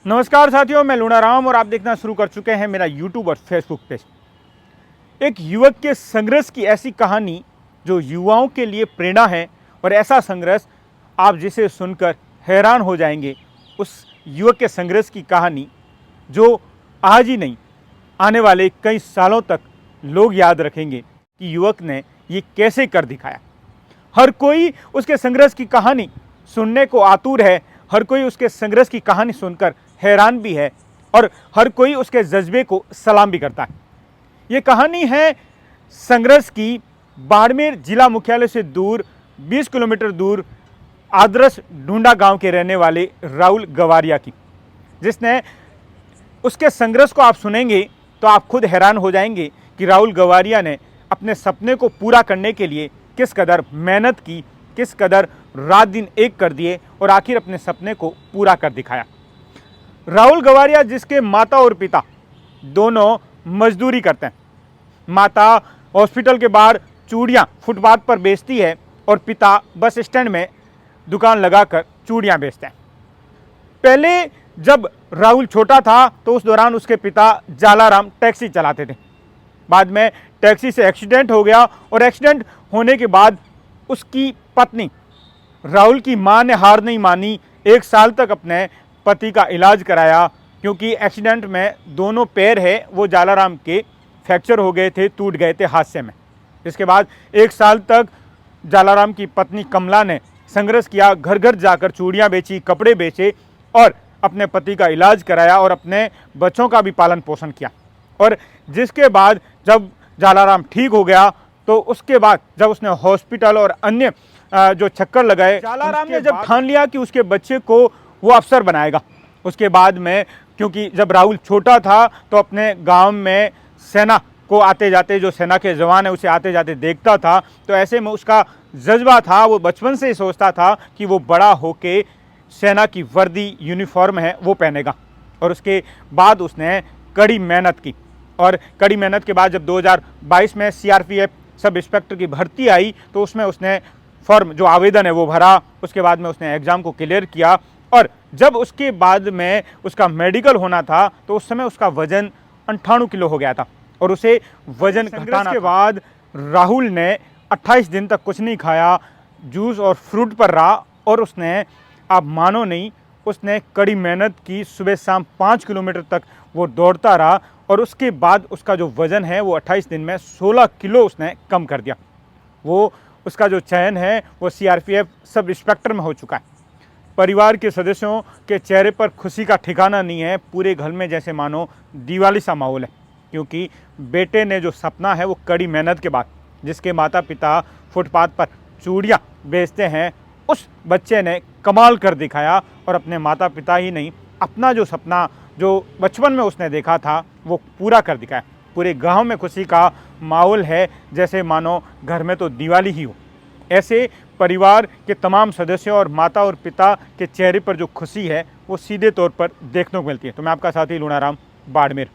नमस्कार साथियों, मैं लूणाराम और आप देखना शुरू कर चुके हैं मेरा यूट्यूब और फेसबुक पेज। एक युवक के संघर्ष की ऐसी कहानी जो युवाओं के लिए प्रेरणा है और ऐसा संघर्ष आप जिसे सुनकर हैरान हो जाएंगे। उस युवक के संघर्ष की कहानी जो आज ही नहीं, आने वाले कई सालों तक लोग याद रखेंगे कि युवक ने ये कैसे कर दिखाया। हर कोई उसके संघर्ष की कहानी सुनने को आतुर है, हर कोई उसके संघर्ष की कहानी सुनकर हैरान भी है और हर कोई उसके जज्बे को सलाम भी करता है। ये कहानी है संघर्ष की बाड़मेर जिला मुख्यालय से दूर 20 किलोमीटर दूर आदर्श ढूंढा गांव के रहने वाले राहुल गवारिया की, जिसने उसके संघर्ष को आप सुनेंगे तो आप खुद हैरान हो जाएंगे कि राहुल गवारिया ने अपने सपने को पूरा करने के लिए किस कदर मेहनत की, किस कदर रात दिन एक कर दिए और आखिर अपने सपने को पूरा कर दिखाया। राहुल गवारिया जिसके माता और पिता दोनों मजदूरी करते हैं। माता हॉस्पिटल के बाहर चूड़ियाँ फुटपाथ पर बेचती है और पिता बस स्टैंड में दुकान लगाकर चूड़ियाँ बेचते हैं। पहले जब राहुल छोटा था तो उस दौरान उसके पिता जालाराम टैक्सी चलाते थे। बाद में टैक्सी से एक्सीडेंट हो गया और एक्सीडेंट होने के बाद उसकी पत्नी राहुल की मां ने हार नहीं मानी। 1 साल तक अपने पति का इलाज कराया, क्योंकि एक्सीडेंट में दोनों पैर है वो जालाराम के फ्रैक्चर हो गए थे, टूट गए थे हादसे में। इसके बाद 1 साल तक जालाराम की पत्नी कमला ने संघर्ष किया, घर घर जाकर चूड़ियाँ बेची, कपड़े बेचे और अपने पति का इलाज कराया और अपने बच्चों का भी पालन पोषण किया। और जिसके बाद जब जालाराम ठीक हो गया तो उसके बाद जब उसने हॉस्पिटल और अन्य जो चक्कर लगाए, जालाराम ने जब ठान लिया कि उसके बच्चे को वो अफसर बनाएगा। उसके बाद में क्योंकि जब राहुल छोटा था तो अपने गांव में सेना को आते जाते, जो सेना के जवान है उसे आते जाते देखता था, तो ऐसे में उसका जज्बा था, वो बचपन से ही सोचता था कि वो बड़ा होके सेना की वर्दी यूनिफॉर्म है वो पहनेगा। और उसके बाद उसने कड़ी मेहनत की और कड़ी मेहनत के बाद जब 2022 में सीआरपीएफ सब इंस्पेक्टर की भर्ती आई तो उसमें उसने फॉर्म जो आवेदन है वो भरा। उसके बाद में उसने एग्ज़ाम को क्लियर किया और जब उसके बाद में उसका मेडिकल होना था तो उस समय उसका वजन 98 किलो हो गया था और उसे वजन घटाने के बाद राहुल ने 28 दिन तक कुछ नहीं खाया, जूस और फ्रूट पर रहा और उसने, आप मानो नहीं, उसने कड़ी मेहनत की। सुबह शाम 5 किलोमीटर तक वो दौड़ता रहा और उसके बाद उसका जो वज़न है वो 28 दिन में 16 किलो उसने कम कर दिया। वो उसका जो चयन है वो सीआरपीएफ सब इंस्पेक्टर में हो चुका है। परिवार के सदस्यों के चेहरे पर खुशी का ठिकाना नहीं है। पूरे घर में जैसे मानो दिवाली सा माहौल है, क्योंकि बेटे ने जो सपना है वो कड़ी मेहनत के बाद, जिसके माता पिता फुटपाथ पर चूड़ियाँ बेचते हैं, उस बच्चे ने कमाल कर दिखाया और अपने माता पिता ही नहीं, अपना जो सपना जो बचपन में उसने देखा था वो पूरा कर दिखाया। पूरे गांव में खुशी का माहौल है, जैसे मानो घर में तो दिवाली ही हो। ऐसे परिवार के तमाम सदस्यों और माता और पिता के चेहरे पर जो खुशी है वो सीधे तौर पर देखने को मिलती है। तो मैं आपका साथी लूणाराम, बाड़मेर।